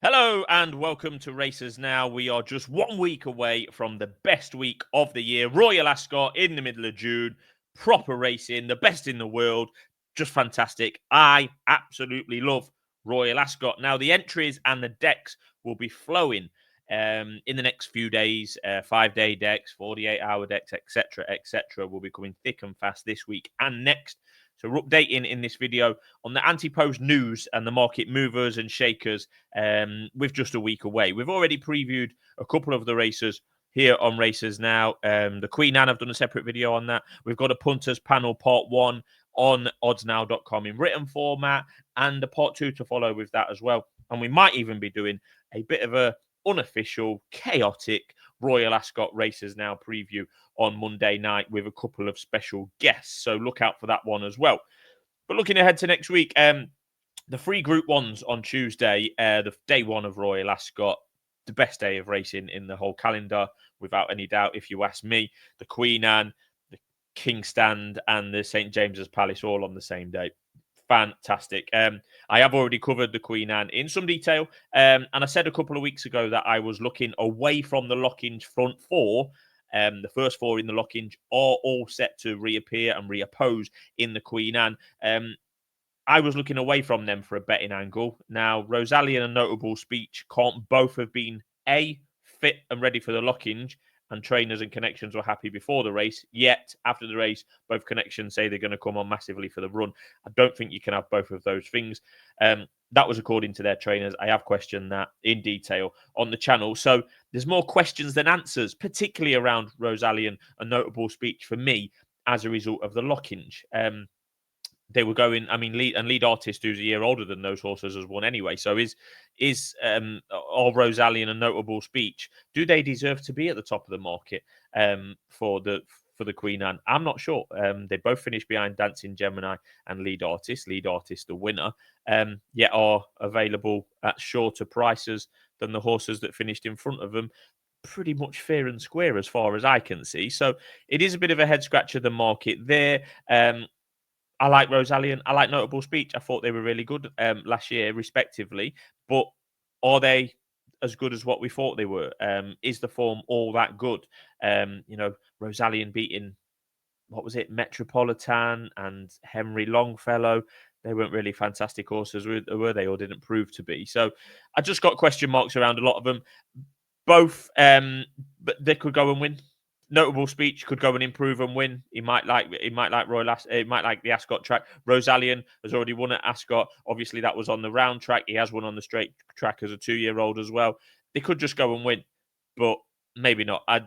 Hello and welcome to Racers Now. We are just 1 week away from the best week of the year. Royal Ascot in the middle of June. Proper racing, the best in the world. Just fantastic. I absolutely love Royal Ascot. Now, the entries and the decks will be flowing in the next few days. 5-day decks, 48-hour decks, etc., etc. will be coming thick and fast this week and next. So we're updating in this video on the anti-post news and the market movers and shakers with just a week away. We've already previewed a couple of the races here on Racers Now. The Queen Anne, I've done a separate video on that. We've got a punters panel part 1 on oddsnow.com in written format and a part 2 to follow with that as well. And we might even be doing a bit of a unofficial, chaotic Royal Ascot Racers Now preview on Monday night with a couple of special guests. So look out for that one as well. But looking ahead to next week, the free Group 1s on Tuesday, the day one of Royal Ascot, the best day of racing in the whole calendar, without any doubt, if you ask me. The Queen Anne, the King's Stand, and the St. James's Palace all on the same day. Fantastic. I have already covered the Queen Anne in some detail, and I said a couple of weeks ago that I was looking away from the Lockinge front four. The first four in the Lockinge are all set to reappear and reoppose in the Queen Anne. I was looking away from them for a betting angle. Now, Rosalie and A Notable Speech can't both have been A, fit and ready for the Lockinge, and trainers and connections were happy before the race. Yet, after the race, both connections say they're going to come on massively for the run. I don't think you can have both of those things. That was according to their trainers. I have questioned that in detail on the channel. So there's more questions than answers, particularly around Rosalie and A Notable Speech for me as a result of the Lockinge. They were going. I mean, lead artist who's a year older than those horses has won anyway. So is all Rosalie and A Notable Speech? Do they deserve to be at the top of the market for the Queen Anne? I'm not sure. They both finished behind Dancing Gemini and Lead Artist. Lead Artist, the winner, yet are available at shorter prices than the horses that finished in front of them. Pretty much fair and square as far as I can see. So it is a bit of a head scratcher, the market there. I like Rosalie and I like Notable Speech. I thought they were really good last year, respectively. But are they as good as what we thought they were? Is the form all that good? Rosalie beating, what was it, Metropolitan and Henry Longfellow. They weren't really fantastic horses, were they? Or didn't prove to be. So I just got question marks around a lot of them. Both, but they could go and win. Notable Speech could go and improve and win. He might like the Ascot track. Rosalian has already won at Ascot. Obviously, that was on the round track. He has won on the straight track as a 2-year-old as well. They could just go and win, but maybe not. I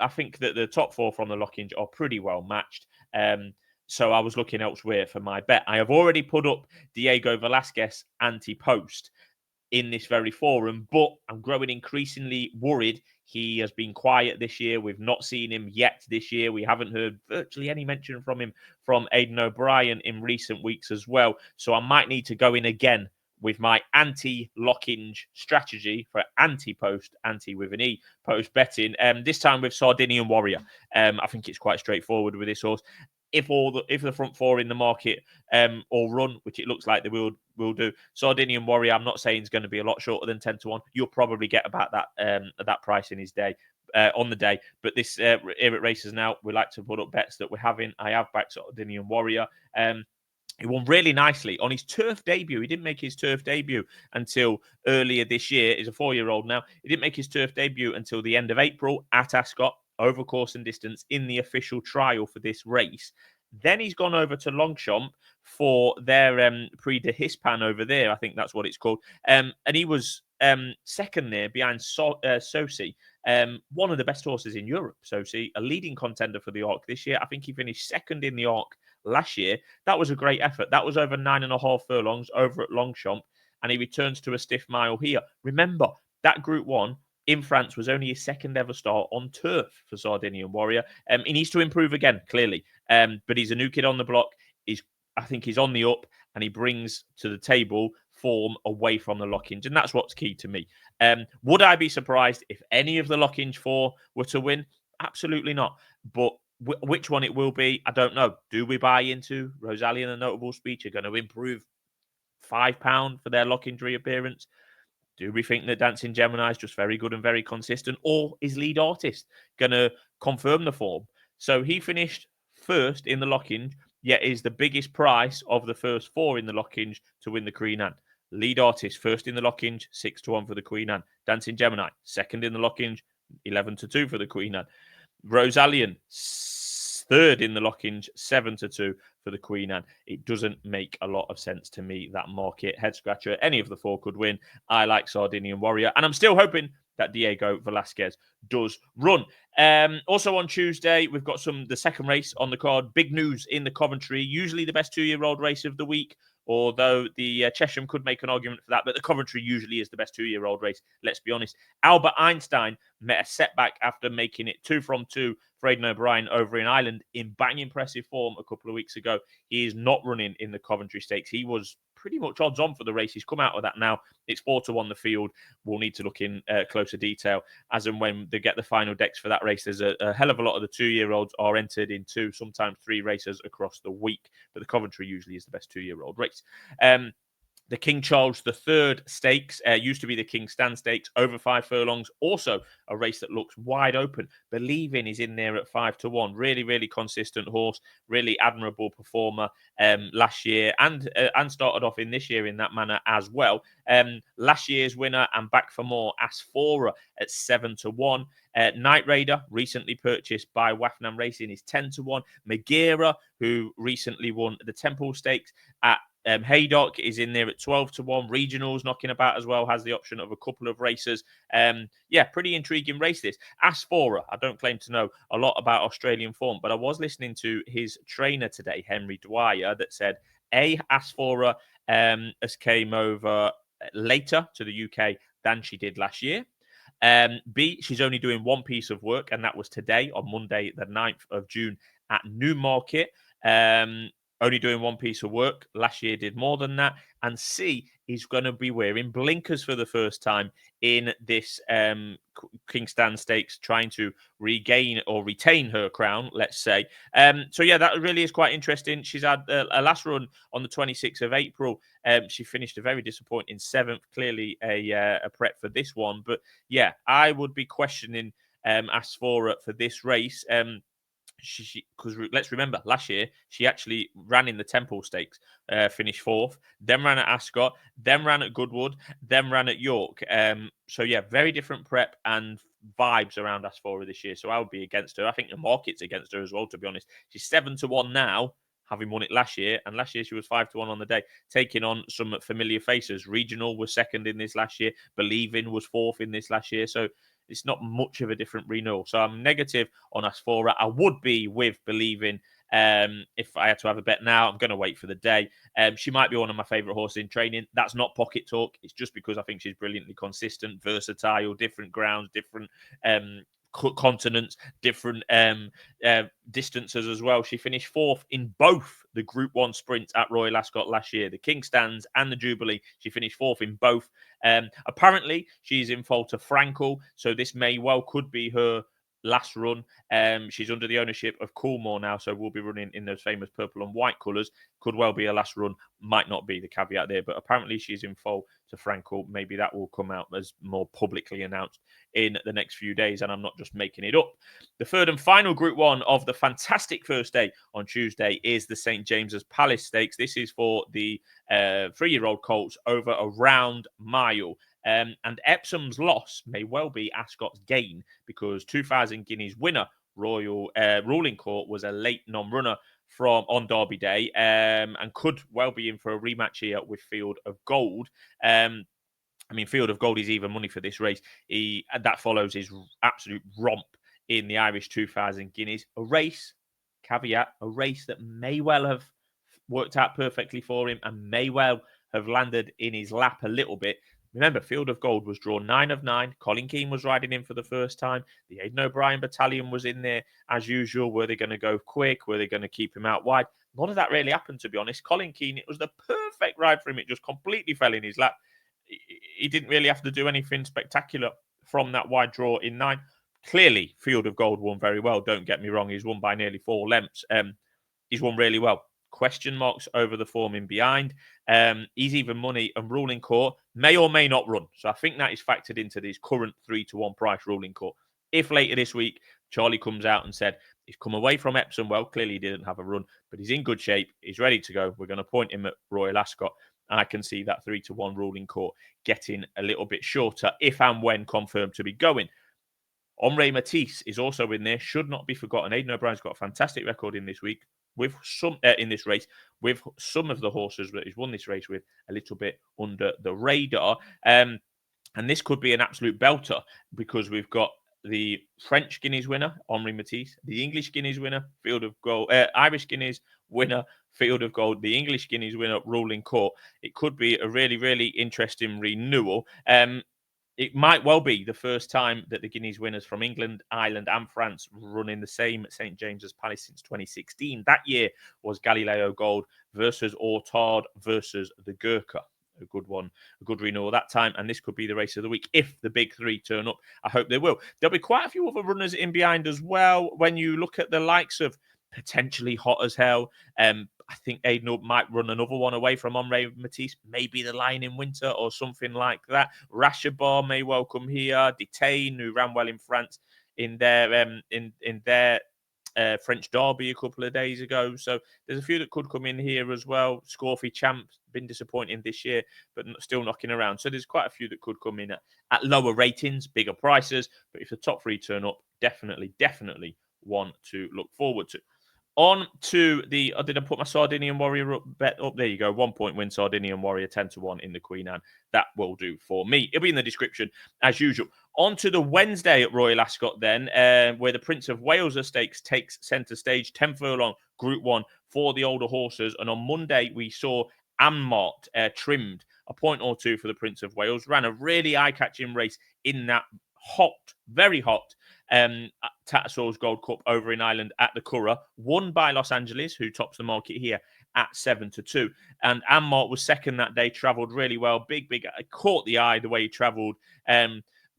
think that the top four from the Lockinge are pretty well matched. So I was looking elsewhere for my bet. I have already put up Diego Velasquez anti-post in this very forum, but I'm growing increasingly worried. He has been quiet this year. We've not seen him yet this year. We haven't heard virtually any mention from him from Aidan O'Brien in recent weeks as well. So I might need to go in again with my anti-Lockinge strategy for anti-post, anti with an E, post betting. This time with Sardinian Warrior. I think it's quite straightforward with this horse. If the front four in the market all run, which it looks like they will do, Sardinian Warrior, I'm not saying is going to be a lot shorter than 10-1. You'll probably get about that price in his day. On the day, but this here at Racers Now, we like to put up bets that we're having. I have backed Sardinian Warrior. He won really nicely on his turf debut. He didn't make his turf debut until earlier this year. He's a 4-year-old now. He didn't make his turf debut until the end of April at Ascot, over course and distance in the official trial for this race. Then he's gone over to Longchamp for their Prix de Hispan over there. I think that's what it's called. And he was second there behind Sosi, one of the best horses in Europe. Sosi, a leading contender for the Arc this year. I think he finished second in the Arc last year. That was a great effort. That was over 9.5 furlongs over at Longchamp, and he returns to a stiff mile here. Remember, that Group 1 in France was only his second ever start on turf for Sardinian Warrior. He needs to improve again, clearly. But he's a new kid on the block. I think he's on the up, and he brings to the table form away from the Lockinge, and that's what's key to me. Would I be surprised if any of the Lockinge 4 were to win? Absolutely not. But which one it will be, I don't know. Do we buy into Rosalie and A Notable Speech are going to improve £5 for their Lockinge reappearance? Do we think that Dancing Gemini is just very good and very consistent, or is Lead Artist going to confirm the form? So he finished first in the Lockinge, yet is the biggest price of the first four in the Lockinge to win the Queen Anne. Lead Artist first in the Lockinge, 6-1 for the Queen Anne. Dancing Gemini second in the Lockinge, 11-2 for the Queen Anne. Rosallion third in the Lockinge, 7-2 for the Queen Anne. It doesn't make a lot of sense to me, that market. Head scratcher, any of the four could win. I like Sardinian Warrior, and I'm still hoping that Diego Velasquez does run. Also on Tuesday, we've got the second race on the card. Big news in the Coventry, usually the best 2-year-old race of the week, although the Chesham could make an argument for that, but the Coventry usually is the best 2-year-old race, let's be honest. Albert Einstein met a setback after making it 2 from 2 for Aidan O'Brien over in Ireland in bang impressive form a couple of weeks ago. He is not running in the Coventry Stakes. He was pretty much odds on for the race. He's come out of that now. It's 4-1 the field. We'll need to look in closer detail as and when they get the final decks for that race. There's a hell of a lot of the 2-year-olds are entered in 2, sometimes 3 races across the week, but the Coventry usually is the best 2-year-old race. The King Charles III Stakes used to be the King Stan Stakes over 5 furlongs. Also a race that looks wide open. Believing is in there at 5-1. Really, really consistent horse. Really admirable performer last year and started off in this year in that manner as well. Last year's winner and back for more, Asfora at 7-1. Night Raider, recently purchased by Wafnam Racing, is 10-1. Magira, who recently won the Temple Stakes at Haydock, is in there at 12-1. Regionals knocking about as well, has the option of a couple of races. Pretty intriguing race this. Asfora, I don't claim to know a lot about Australian form, but I was listening to his trainer today, Henry Dwyer, that said, Asfora has came over later to the UK than she did last year. B, she's only doing one piece of work, and that was today on Monday, the 9th of June at Newmarket. Only doing one piece of work. Last year did more than that. And C is going to be wearing blinkers for the first time in this King Stan Stakes, trying to regain or retain her crown, let's say. That really is quite interesting. She's had a last run on the 26th of April. She finished a very disappointing 7th. Clearly a prep for this one. But yeah, I would be questioning Asfora for this race. Because let's remember, last year she actually ran in the Temple Stakes, finished 4th, then ran at Ascot, then ran at Goodwood, then ran at York. Very different prep and vibes around Asfora this year. So I would be against her. I think the market's against her as well, to be honest. She's 7-1 now, having won it last year, and last year she was 5-1 on the day, taking on some familiar faces. Regional was 2nd in this last year. Believing was 4th in this last year. So it's not much of a different renewal. So I'm negative on Asfora. I would be with Believing if I had to have a bet now. I'm going to wait for the day. She might be one of my favourite horses in training. That's not pocket talk. It's just because I think she's brilliantly consistent, versatile, different grounds, different continents, different distances as well. She finished 4th in both the Group 1 sprints at Royal Ascot last year, the King Stands and the Jubilee. She finished 4th in both. Apparently, she's in foal to Frankel, so this could be her last run. She's under the ownership of Coolmore now, so we'll be running in those famous purple and white colours. Could well be a last run, might not be, the caveat there, but apparently she's in foal to Frankel. Maybe that will come out as more publicly announced in the next few days, and I'm not just making it up. The third and final Group 1 of the fantastic first day on Tuesday is the St. James's Palace Stakes. This is for the 3-year-old colts over a round mile. And Epsom's loss may well be Ascot's gain, because 2,000 guineas winner Royal Ruling Court was a late non-runner on Derby Day, and could well be in for a rematch here with Field of Gold. Field of Gold is even money for this race. That follows his absolute romp in the Irish 2,000 guineas. A race that may well have worked out perfectly for him and may well have landed in his lap a little bit. Remember, Field of Gold was drawn 9 of 9. Colin Keane was riding in for the first time. The Aidan O'Brien battalion was in there as usual. Were they going to go quick? Were they going to keep him out wide? None of that really happened, to be honest. Colin Keane, it was the perfect ride for him. It just completely fell in his lap. He didn't really have to do anything spectacular from that wide draw in 9. Clearly, Field of Gold won very well. Don't get me wrong. He's won by nearly 4 lengths. He's won really well. question marks over the form in behind. He's even money, and Ruling Court may or may not run. So I think that is factored into this current 3-1 price Ruling Court. If later this week, Charlie comes out and said he's come away from Epsom, well, clearly he didn't have a run, but he's in good shape. He's ready to go. We're going to point him at Royal Ascot. I can see that 3-1 Ruling Court getting a little bit shorter if and when confirmed to be going. Omre Matisse is also in there, should not be forgotten. Aidan O'Brien's got a fantastic record in this week with some in this race, with some of the horses that he's won this race with a little bit under the radar. And this could be an absolute belter because we've got the French Guineas winner, Omri Matisse, the English Guineas winner, Field of Gold, Irish Guineas winner, Field of Gold, the English Guineas winner, Ruling Court. It could be a really, really interesting renewal. It might well be the first time that the Guineas winners from England, Ireland, and France run in the same St. James's Palace since 2016. That year was Galileo Gold versus Ortard versus the Gurkha. A good one, a good renewal that time. And this could be the race of the week if the big three turn up. I hope they will. There'll be quite a few other runners in behind as well. When you look at the likes of potentially Hot as Hell, I think Aidan might run another one away from Omre Matisse, maybe the Lion in Winter or something like that. Rashabar may well come here. Detain, who ran well in France in their French Derby a couple of days ago. So there's a few that could come in here as well. Scorphy Champ, been disappointing this year, but still knocking around. So there's quite a few that could come in at lower ratings, bigger prices. But if the top three turn up, definitely one to look forward to. On to the, did I put my Sardinian Warrior bet up? There you go. 1 point win Sardinian Warrior 10-1 in the Queen Anne. That will do for me. It'll be in the description as usual. On to the Wednesday at Royal Ascot then, where the Prince of Wales Stakes takes centre stage. 10 furlong Group 1 for the older horses. And on Monday, we saw Ammart trimmed a point or two for the Prince of Wales. Ran a really eye-catching race in that hot, very hot Tattersalls Gold Cup over in Ireland at the Curragh, won by Los Angeles, who tops the market here at 7-2. And Ammart was second that day, travelled really well. Big, caught the eye the way he travelled.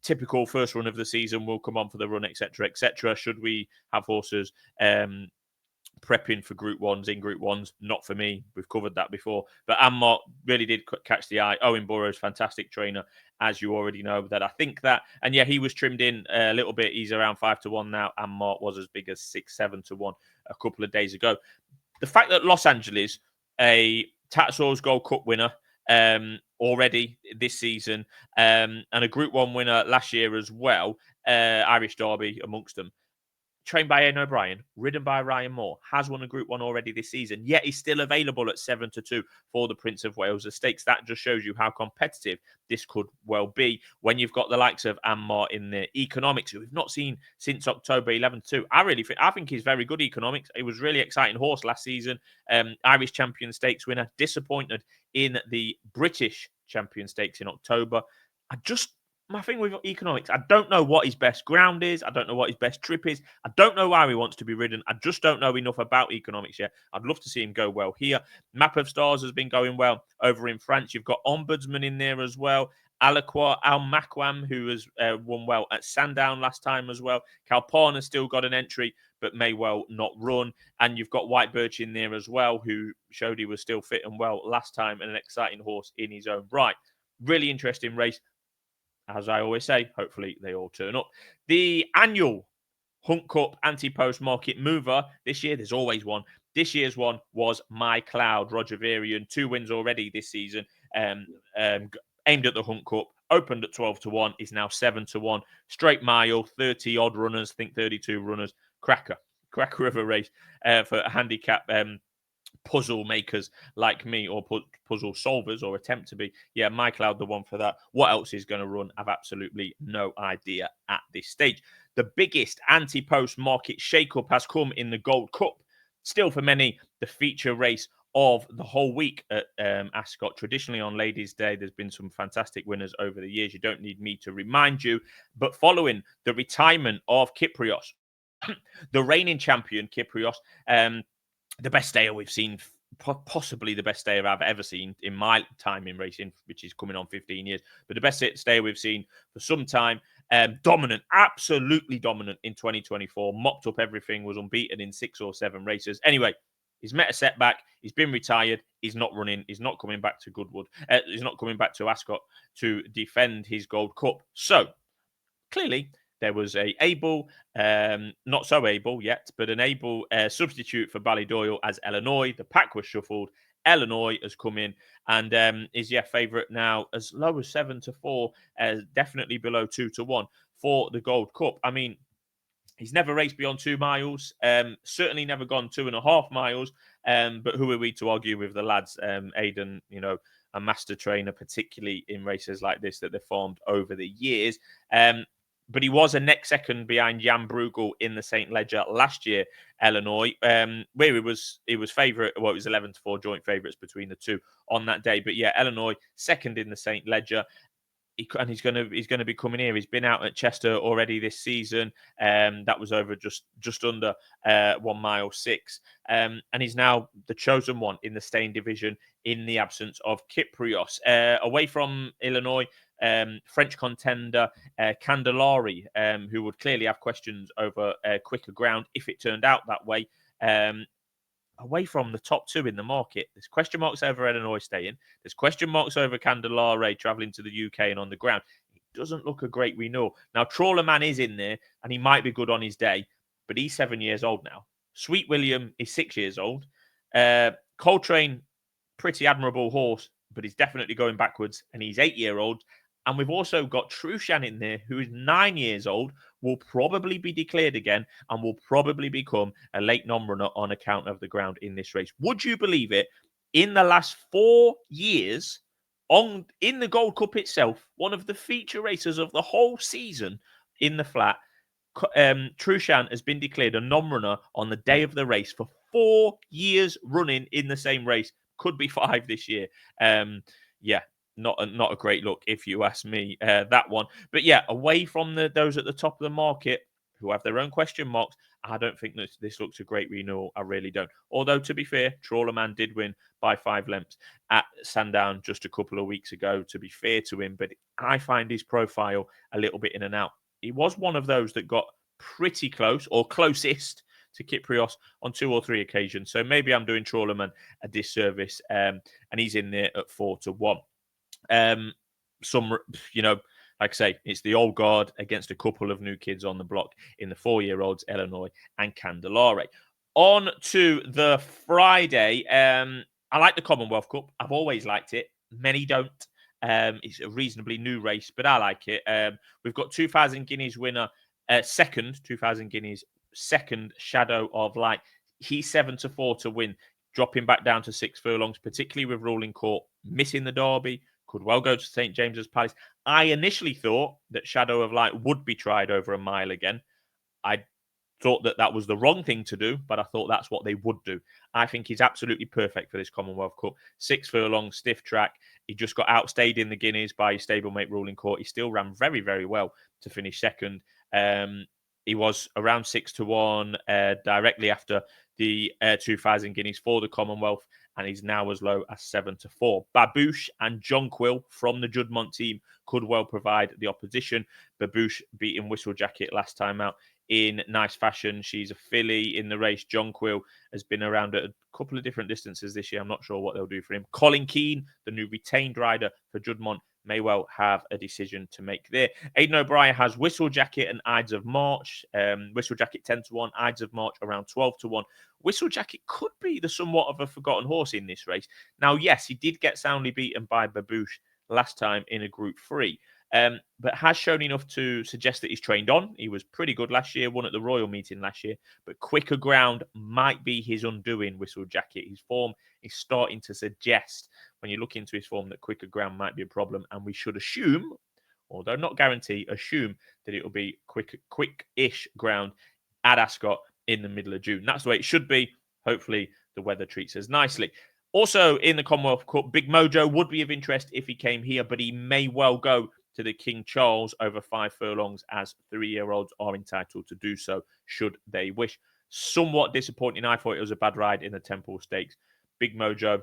Typical first run of the season, will come on for the run, etc., etc. Should we have horses prepping for Group 1s in Group 1s? Not for me. We've covered that before. But Ammart really did catch the eye. Owen Burrows, fantastic trainer, as you already know. That I think that, and yeah, he was trimmed in a little bit. He's around 5-1 now. Ammart was as big as 6-7-1 a couple of days ago. The fact that Los Angeles, a Tattersalls Gold Cup winner already this season, and a Group 1 winner last year as well, Irish Derby amongst them, trained by Aidan O'Brien, ridden by Ryan Moore, has won a Group 1 already this season, yet he's still available at 7-2 for the Prince of Wales Stakes. That just shows you how competitive this could well be when you've got the likes of Ammart in the economics, who we've not seen since October 11-2. I think he's very good economics. He was really exciting horse last season. Irish Champion Stakes winner, disappointed in the British Champion Stakes in October. My thing with economics, I don't know what his best ground is. I don't know what his best trip is. I don't know how he wants to be ridden. I just don't know enough about economics yet. I'd love to see him go well here. Map of Stars has been going well over in France. You've got Ombudsman in there as well. Alakwa Al-Makwam, who has won well at Sandown last time as well. Calpana has still got an entry, but may well not run. And you've got White Birch in there as well, who showed he was still fit and well last time, and an exciting horse in his own right. Really interesting race. As I always say, hopefully they all turn up. The annual Hunt Cup anti-post market mover this year, there's always one. This year's one was My Cloud, Roger Varian. 2 wins already this season. Aimed at the Hunt Cup, opened at 12-1, is now 7-1. Straight mile, 30 odd runners, I think 32 runners. Cracker of a race for a handicap puzzle makers like me, or puzzle solvers, or attempt to be. Yeah, My Cloud, the one for that. What else is going to run? I've absolutely no idea at this stage. The biggest anti-post market shake-up has come in the Gold Cup. Still, for many, the feature race of the whole week at Ascot. Traditionally on Ladies' Day, there's been some fantastic winners over the years. You don't need me to remind you. But following the retirement of Kyprios, the reigning champion Kyprios, the best stayer we've seen, possibly the best stayer I've ever seen in my time in racing, which is coming on 15 years. But the best stayer we've seen for some time. Dominant, absolutely dominant in 2024. Mopped up everything, was unbeaten in 6 or 7 races. Anyway, He's met a setback. He's been retired. He's not running. He's not coming back to Goodwood. He's not coming back to Ascot to defend his Gold Cup. So clearly, there was a able, not so able yet, but an able substitute for Ballydoyle as Illinois. The pack was shuffled. Illinois has come in and is favourite now as low as 7-4, definitely below 2-1 for the Gold Cup. I mean, he's never raced beyond 2 miles, certainly never gone 2.5 miles. But who are we to argue with the lads? Aidan, a master trainer, particularly in races like this that they've formed over the years. But he was a neck second behind Jan Bruegel in the St. Leger last year, Illinois, where he was favourite. Well, it was 11-4 joint favourites between the two on that day. But yeah, Illinois second in the St. Leger. He's going to be coming here. He's been out at Chester already this season. That was over just under 1 mile 6. And he's now the chosen one in the staying division in the absence of Kyprios. Away from Illinois, French contender Candelari, who would clearly have questions over quicker ground if it turned out that way. Away from the top two in the market, there's question marks over Illinois staying. There's question marks over Candelare travelling to the UK and on the ground. It doesn't look a great renewal. Now, Trawlerman is in there, and he might be good on his day, but he's 7 years old now. Sweet William is 6 years old. Coltrane, pretty admirable horse, but he's definitely going backwards, and he's 8-year-old. And we've also got Trushan in there, who is 9 years old, will probably be declared again, and will probably become a late non-runner on account of the ground in this race. Would you believe it? In the last 4 years, in the Gold Cup itself, one of the feature races of the whole season in the flat, Trushan has been declared a non-runner on the day of the race for 4 years running in the same race. Could be 5 this year. Not a great look, if you ask me, that one. But yeah, away from those at the top of the market who have their own question marks, I don't think this looks a great renewal. I really don't. Although, to be fair, Trawlerman did win by 5 lengths at Sandown just a couple of weeks ago, to be fair to him. But I find his profile a little bit in and out. He was one of those that got pretty close, or closest, to Kyprios on 2 or 3 occasions. So maybe I'm doing Trawlerman a disservice, and he's in there at 4-1. Like I say, it's the old guard against a couple of new kids on the block in the 4-year-olds, Illinois and Candelare. On to the Friday. I like the Commonwealth Cup. I've always liked it. Many don't. It's a reasonably new race, but I like it. We've got 2,000 guineas winner, 2,000 guineas, second Shadow of Light. He's 7-4 to win, dropping back down to 6 furlongs, particularly with ruling court, missing the Derby. Could well go to St. James's Palace. I initially thought that Shadow of Light would be tried over a mile again. I thought that was the wrong thing to do, but I thought that's what they would do. I think he's absolutely perfect for this Commonwealth Cup. 6 furlongs, stiff track. He just got outstayed in the Guineas by his stablemate ruling court. He still ran very, very well to finish second. He was around 6-1 directly after the 2,000 guineas for the Commonwealth, and he's now as low as 7-4. Babouche and Jonquil from the Juddmonte team could well provide the opposition. Babouche beating Whistle Jacket last time out in nice fashion. She's a filly in the race. Jonquil has been around at a couple of different distances this year. I'm not sure what they'll do for him. Colin Keane, the new retained rider for Juddmonte, may well have a decision to make there. Aidan O'Brien has Whistle Jacket and Ides of March. Whistle Jacket 10-1, Ides of March around 12-1. Whistle Jacket could be the somewhat of a forgotten horse in this race. Now, yes, he did get soundly beaten by Babouche last time in a Group 3, but has shown enough to suggest that he's trained on. He was pretty good last year, won at the Royal meeting last year, but quicker ground might be his undoing, Whistle Jacket. His form is starting to suggest, when you look into his form, that quicker ground might be a problem, and we should assume, although not guarantee, assume that it will be quick-ish ground at Ascot in the middle of June. That's the way it should be. Hopefully, the weather treats us nicely. Also, in the Commonwealth Cup, Big Mojo would be of interest if he came here, but he may well go to the King Charles over 5 furlongs, as 3-year-olds are entitled to do so, should they wish. Somewhat disappointing. I thought it was a bad ride in the Temple Stakes. Big Mojo,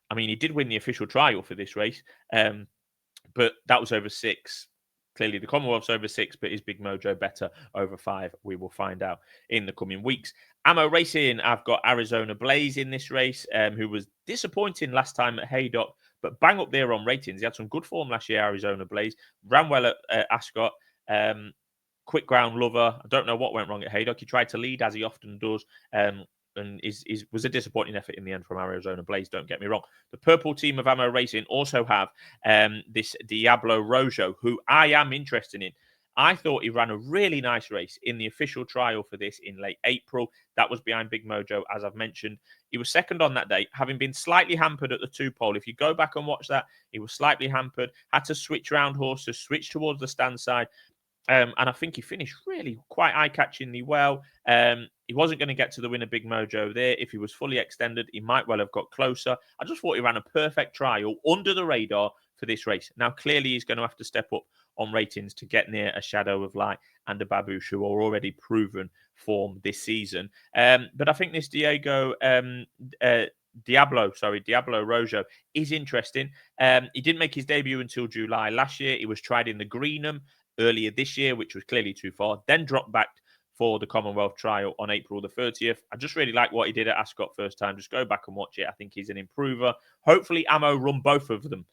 I mean, he did win the official trial for this race, but that was over 6. Clearly, the Commonwealth's over 6, but is Big Mojo better over 5? We will find out in the coming weeks. Ammo Racing, I've got Arizona Blaze in this race, who was disappointing last time at Haydock, but bang up there on ratings. He had some good form last year, Arizona Blaze. Ran well at Ascot. Quick ground lover. I don't know what went wrong at Haydock. He tried to lead, as he often does, and was a disappointing effort in the end from Arizona Blaze, don't get me wrong. The purple team of Ammo Racing also have this Diablo Rojo, who I am interested in. I thought he ran a really nice race in the official trial for this in late April. That was behind Big Mojo, as I've mentioned. He was second on that day, having been slightly hampered at the 2-pole. If you go back and watch that, he was slightly hampered, had to switch round horses, switch towards the stand side. And I think he finished really quite eye-catchingly well. He wasn't going to get to the winner Big Mojo there. If he was fully extended, he might well have got closer. I just thought he ran a perfect trial under the radar for this race. Now, clearly, he's going to have to step up on ratings to get near a Shadow of Light and a Babouche, who are already proven form this season. But I think this Diablo Rojo is interesting. He didn't make his debut until July last year. He was tried in the Greenham earlier this year, which was clearly too far, then dropped back for the Commonwealth trial on April the 30th. I just really like what he did at Ascot first time. Just go back and watch it. I think he's an improver. Hopefully, Ammo run both of them,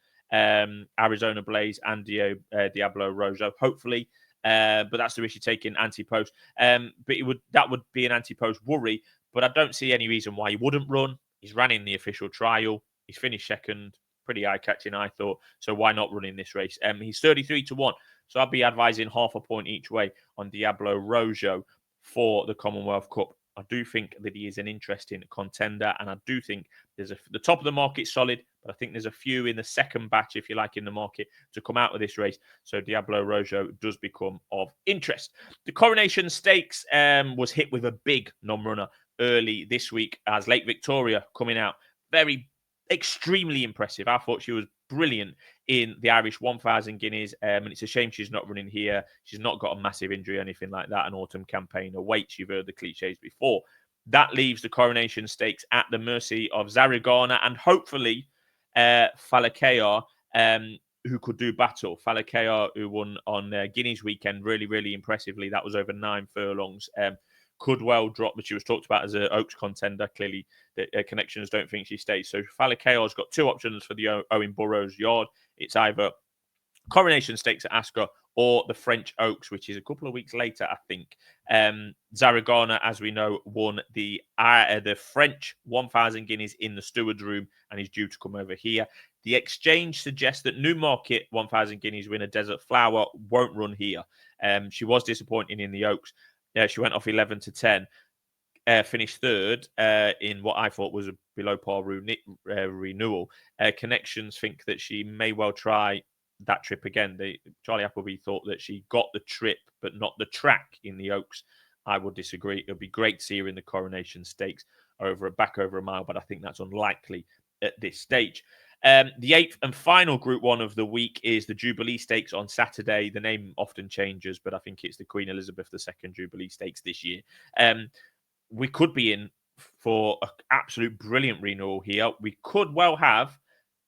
Arizona Blaze and Diablo Rojo. Hopefully, but that's the risk you take in anti-post. But that would be an anti-post worry, but I don't see any reason why he wouldn't run. He's ran in the official trial. He's finished second. Pretty eye-catching, I thought. So why not run in this race? He's 33-1. So I'd be advising half a point each way on Diablo Rojo for the Commonwealth Cup. I do think that he is an interesting contender, and I do think the top of the market solid, but I think there's a few in the second batch, if you like, in the market to come out of this race. So Diablo Rojo does become of interest. The Coronation Stakes was hit with a big non-runner early this week as Lake Victoria coming out extremely impressive. I thought she was brilliant in the Irish 1,000 guineas, and it's a shame she's not running here. She's not got a massive injury or anything like that. An autumn campaign awaits. You've heard the cliches before. That leaves the Coronation Stakes at the mercy of Zaragana and hopefully Falakea, who could do battle. Falakea, who won on Guineas weekend really, really impressively. That was over 9 furlongs. Could well drop, but she was talked about as an Oaks contender. Clearly, the connections don't think she stays. So Falakae's got 2 options for the Owen Burrows yard. It's either Coronation Stakes at Ascot or the French Oaks, which is a couple of weeks later, I think. Zaragana, as we know, won the French 1,000 guineas in the Steward's Room and is due to come over here. The exchange suggests that Newmarket 1,000 guineas winner Desert Flower won't run here. She was disappointing in the Oaks. She went off 11-10, finished third in what I thought was a below par renewal. Connections think that she may well try that trip again. Charlie Appleby thought that she got the trip, but not the track in the Oaks. I would disagree. It would be great to see her in the Coronation Stakes back over a mile, but I think that's unlikely at this stage. The 8th and final Group 1 of the week is the Jubilee Stakes on Saturday. The name often changes, but I think it's the Queen Elizabeth II Jubilee Stakes this year. We could be in for an absolute brilliant renewal here. We could well have,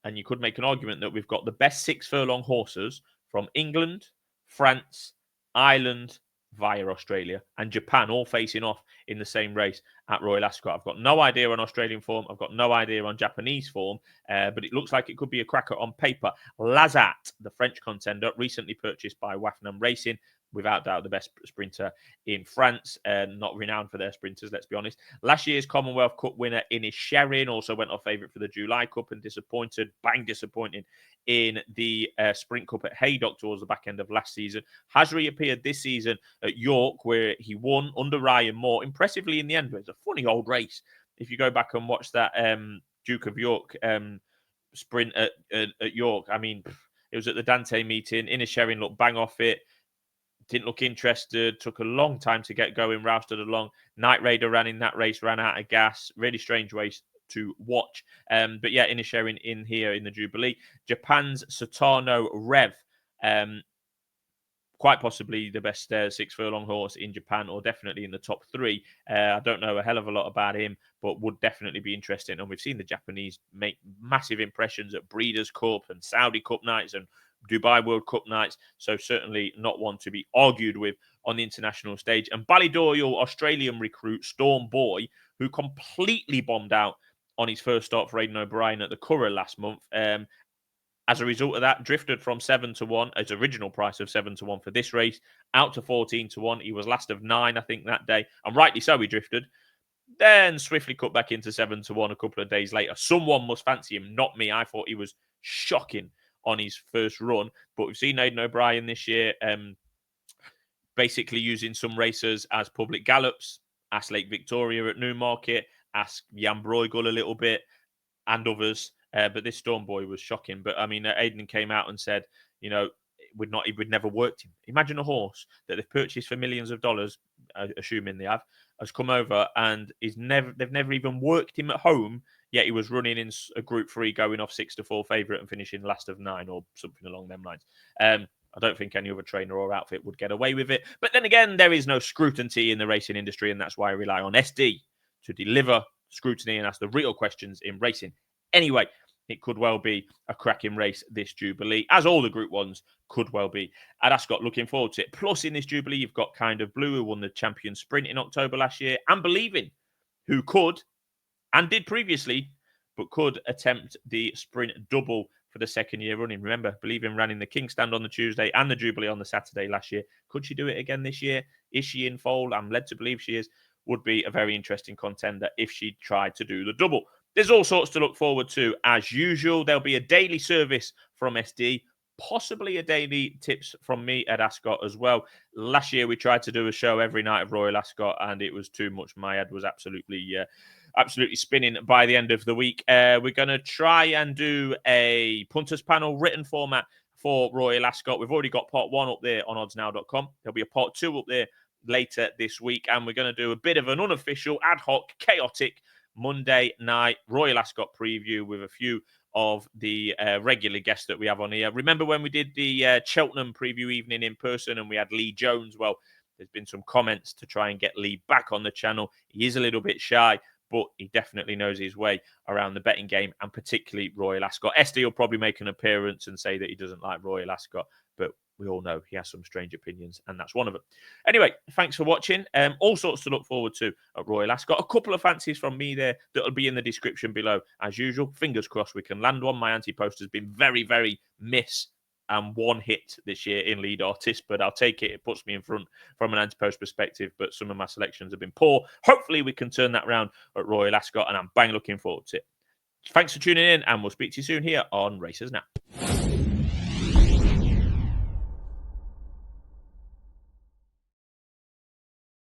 and you could make an argument that we've got the best 6 furlong horses from England, France, Ireland, via Australia, and Japan all facing off in the same race at Royal Ascot. I've got no idea on Australian form. I've got no idea on Japanese form, but it looks like it could be a cracker on paper. Lazat, the French contender, recently purchased by Wafnam Racing, without doubt the best sprinter in France, not renowned for their sprinters, let's be honest. Last year's Commonwealth Cup winner Inish Sherin also went off favourite for the July Cup and disappointing in the Sprint Cup at Haydock towards the back end of last season. Has reappeared this season at York, where he won under Ryan Moore impressively in the end. It's a funny old race. If you go back and watch that Duke of York sprint at York, I mean, it was at the Dante meeting. Inish Sherin looked bang off it. Didn't look interested, took a long time to get going, rousted along. Night Raider ran in that race, ran out of gas. Really strange race to watch. But yeah, Inish Sherin in here in the Jubilee. Japan's Satano Rev, quite possibly the best 6 furlong horse in Japan, or definitely in the top 3. I don't know a hell of a lot about him, but would definitely be interesting. And we've seen the Japanese make massive impressions at Breeders' Cup and Saudi Cup nights and Dubai World Cup nights, so certainly not one to be argued with on the international stage. And Ballydoyle Australian recruit Storm Boy, who completely bombed out on his first start for Aidan O'Brien at the Curragh last month. As a result of that, drifted from 7-1, his original price of 7-1 for this race, out to 14-1. He was last of 9, I think, that day. And rightly so, he drifted. Then swiftly cut back into 7-1 a couple of days later. Someone must fancy him, not me. I thought he was shocking on his first run. But we've seen Aidan O'Brien this year basically using some racers as public gallops. Ask Lake Victoria at Newmarket. Ask Jan Bruegel a little bit and others. But this Storm Boy was shocking. But I mean, Aidan came out and said, we'd never worked him. Imagine a horse that they've purchased for millions of dollars, assuming they have, has come over and they've never even worked him at home. Yet he was running in a Group 3, going off 6-4 favourite and finishing last of 9 or something along them lines. I don't think any other trainer or outfit would get away with it. But then again, there is no scrutiny in the racing industry, and that's why I rely on SD to deliver scrutiny and ask the real questions in racing. Anyway, it could well be a cracking race this Jubilee, as all the Group 1s could well be. At Ascot, looking forward to it. Plus, in this Jubilee, you've got Kind of Blue, who won the Champion Sprint in October last year, and Believing, who could, and did previously, but could attempt the Sprint double for the second year running. Remember, Believing ran in the King Stand on the Tuesday and the Jubilee on the Saturday last year. Could she do it again this year? Is she in fold? I'm led to believe she is. Would be a very interesting contender if she tried to do the double. There's all sorts to look forward to. As usual, there'll be a daily service from SD, possibly a daily tips from me at Ascot as well. Last year, we tried to do a show every night of Royal Ascot, and it was too much. My head was absolutely spinning by the end of the week. We're going to try and do a punters panel written format for Royal Ascot. We've already got part 1 up there on oddsnow.com. There'll be a part 2 up there later this week, and we're going to do a bit of an unofficial, ad hoc, chaotic Monday night Royal Ascot preview with a few of the regular guests that we have on here. Remember when we did the Cheltenham preview evening in person and we had Lee Jones? Well, there's been some comments to try and get Lee back on the channel. He is a little bit shy, but he definitely knows his way around the betting game, and particularly Royal Ascot. SD will probably make an appearance and say that he doesn't like Royal Ascot, but we all know he has some strange opinions, and that's one of them. Anyway, thanks for watching. All sorts to look forward to at Royal Ascot. A couple of fancies from me there that will be in the description below. As usual, fingers crossed we can land one. My anti-post has been very, very miss and one hit this year in lead artist, but I'll take it. It puts me in front from an anti-post perspective, but some of my selections have been poor. Hopefully we can turn that around at Royal Ascot, and I'm bang looking forward to it. Thanks for tuning in, and we'll speak to you soon here on Racers Now.